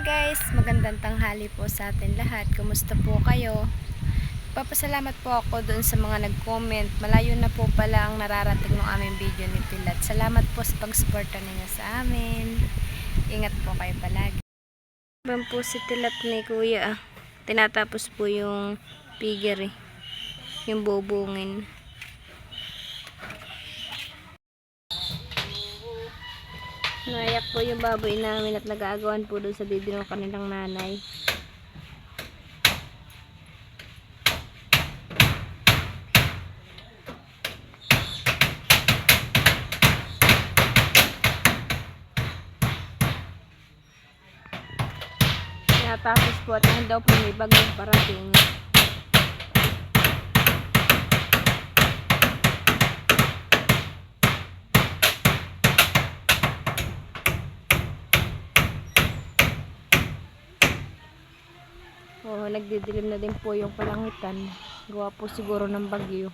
guys, magandang tanghali po sa atin lahat. Kumusta po kayo? Papasalamat po ako doon sa mga nag-comment. Malayo na po pala ang nararating ng aming video ni Pilat. Salamat po sa pag-suporta ninyo sa amin. Ingat po kayo palagi. Ban po si Tilat ni Kuya. Tinatapos po yung figure yung bubungin. Naiyak po yung baboy namin at nag-aagawan po doon sa bibi ng kanilang nanay. Tapos po at yan daw po may bagong parating. Oh, nagdidilim na din po yung palangitan. Gawa po siguro ng bagyo.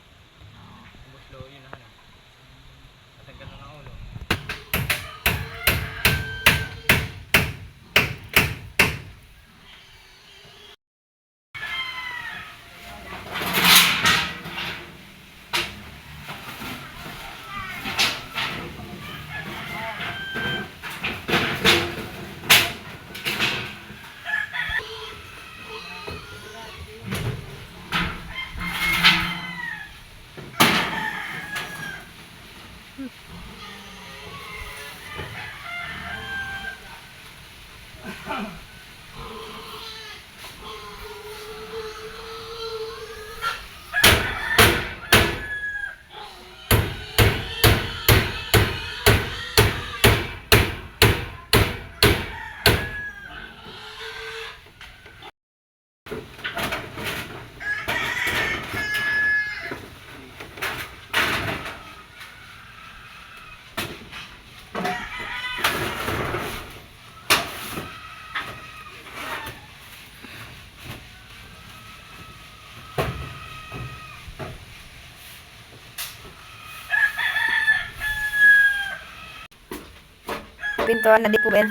Pintuan na di po ba yan?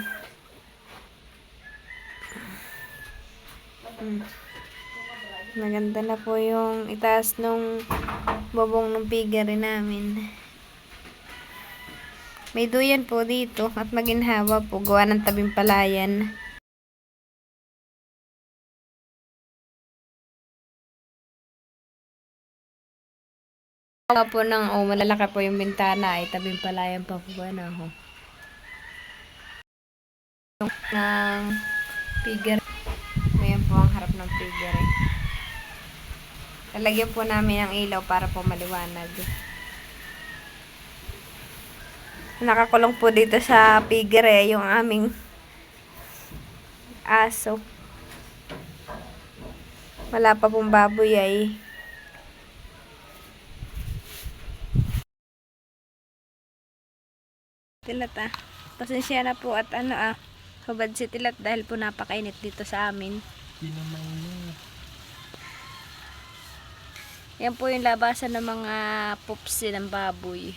Maganda na po yung itaas nung bubong ng figure namin. May duyan po dito at maginhawa po gawa ng tabing palayan. Gawa po ng malalaki po yung bintana ay tabing palayan pa po ba na ho. Ng figure. Ayan po ang harap ng figure. Lalagyan po namin ang ilaw para po maliwanag. Nakakulong po dito sa figure yung aming aso. Wala pa pong baboy ay. Tilat pasensya na po at hubad si Tilat dahil po napakainit dito sa amin. Yan po yung labasan ng mga pups ng baboy.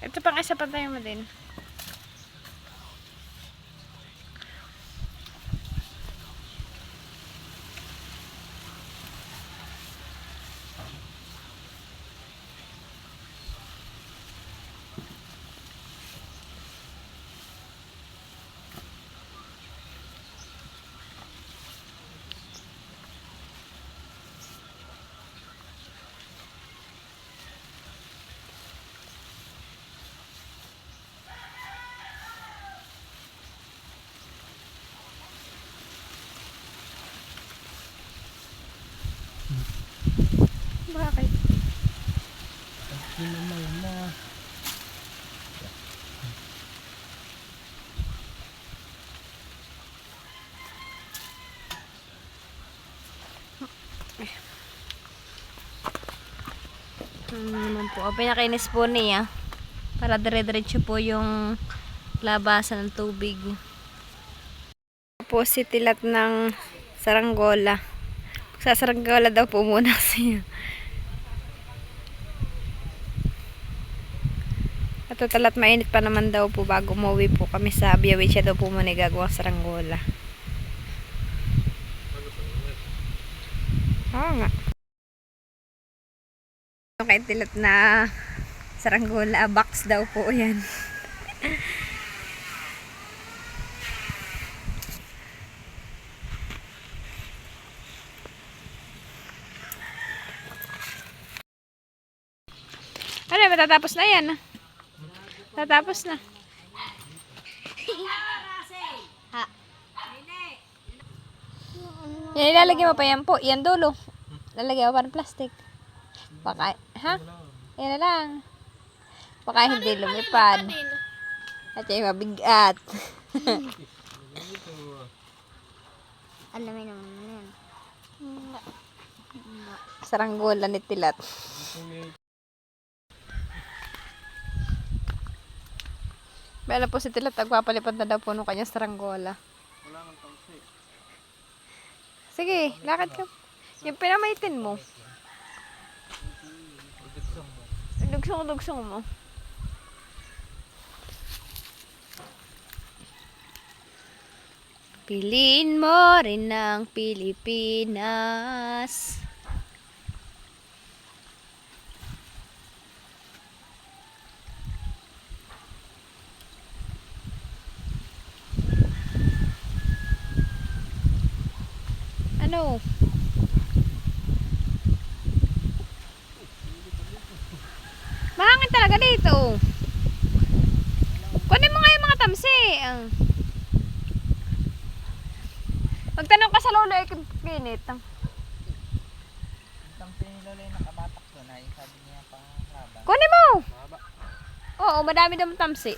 Ito pang isa pa tayo mo din. Bakit? Naman po. O, pinakainis po niya. Para dire-diretso po yung labasan ng tubig. Po si tilat ng saranggola. Sa saranggola daw po muna siya. At talat mainit pa naman daw po bago umuwi po kami sa Biawit. Siya daw po muna gagawang saranggola. Oo nga. Yung kay tilat na saranggola, box daw po yan. Ano, matatapos na yan. Tatapos na. Ha. Yan, ilalagay mo pa yan po. Yan dulo. Lalagay mo pa ng plastic. Baka, ha? Yan na lang. Baka hindi lumipad. At yung mabigat. Alamin naman yan. Saranggola ni tilat. Bala po si tilat, agpapalipad na daw po nung kanyang saranggola. Wala nang tangsi. Sige, lakad ka. Yung pinamaitin mo. Dugsong mo. Piliin mo rin ng Pilipinas. Ano? Mahangin talaga dito. Kunin mo nga yung mga tamsi. Magtanong ka sa lolo ay kinit. Tamsi ni Lola yung nakabatak doon ay sabi niya pang laban. Kunin mo. Mahaba. Oo, madami daw tamsi.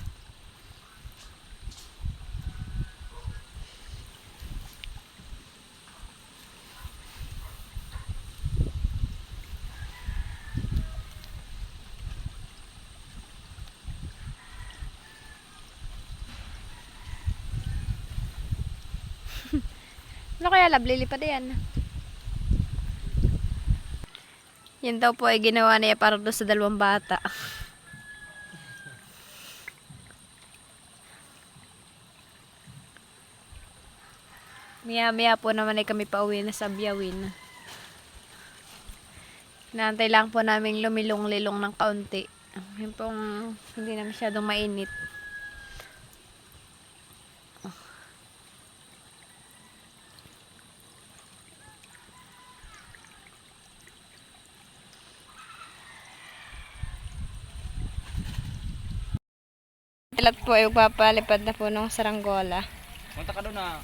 Ano kaya lab, lilipad yan. Yan daw po ay ginawa niya para doon sa dalawang bata. Maya po naman ay kami pauwi na sa Biawin. Inaantay lang po namin lumilong-lilong ng kaunti. Yun pong hindi na masyadong mainit. Tilat po ay papalipad na po ng saranggola. Punta ka doon na.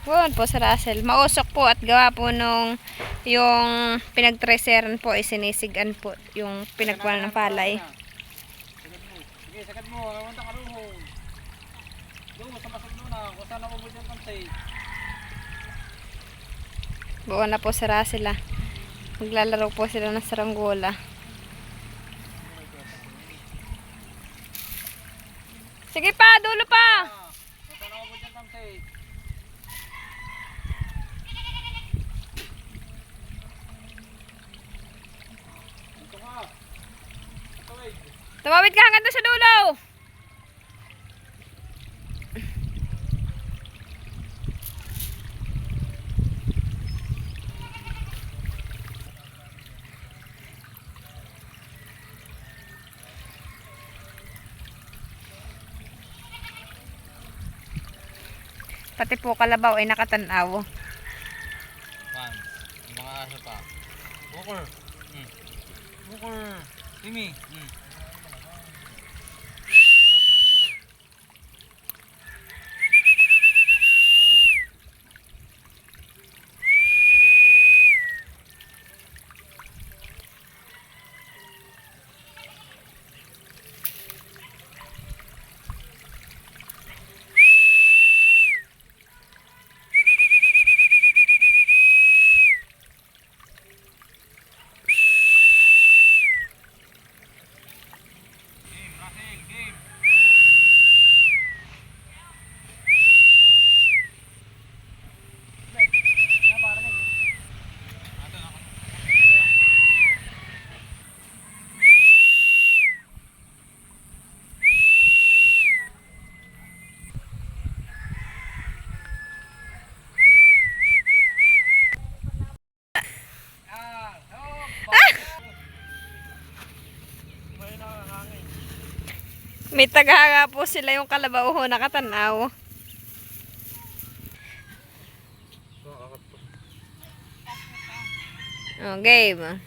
Buwan po sa Russell. Mausok po at gawa po nung yung pinagtreseran po ay sinisigan po yung pinagkuhan ng palay. Sige, sagad mo. Punta ka doon. Doon, sa masok doon na. Kung saan ako mo dyan tamsi. Buwan na po sa Russell ah. Maglalaro po sila ng saranggola. Sige pa, dulo pa! Kung saan ako mo dyan tamsi. Dito ka. Tawid. Tumawid ka hanggang doon sa dulo! Pati po kalabaw ay nakatanaw. Man, yung mga aso pa. Walker. Walker. Timmy. May tagahanga po sila yung kalabaw ho nakatanaw. Oh, game.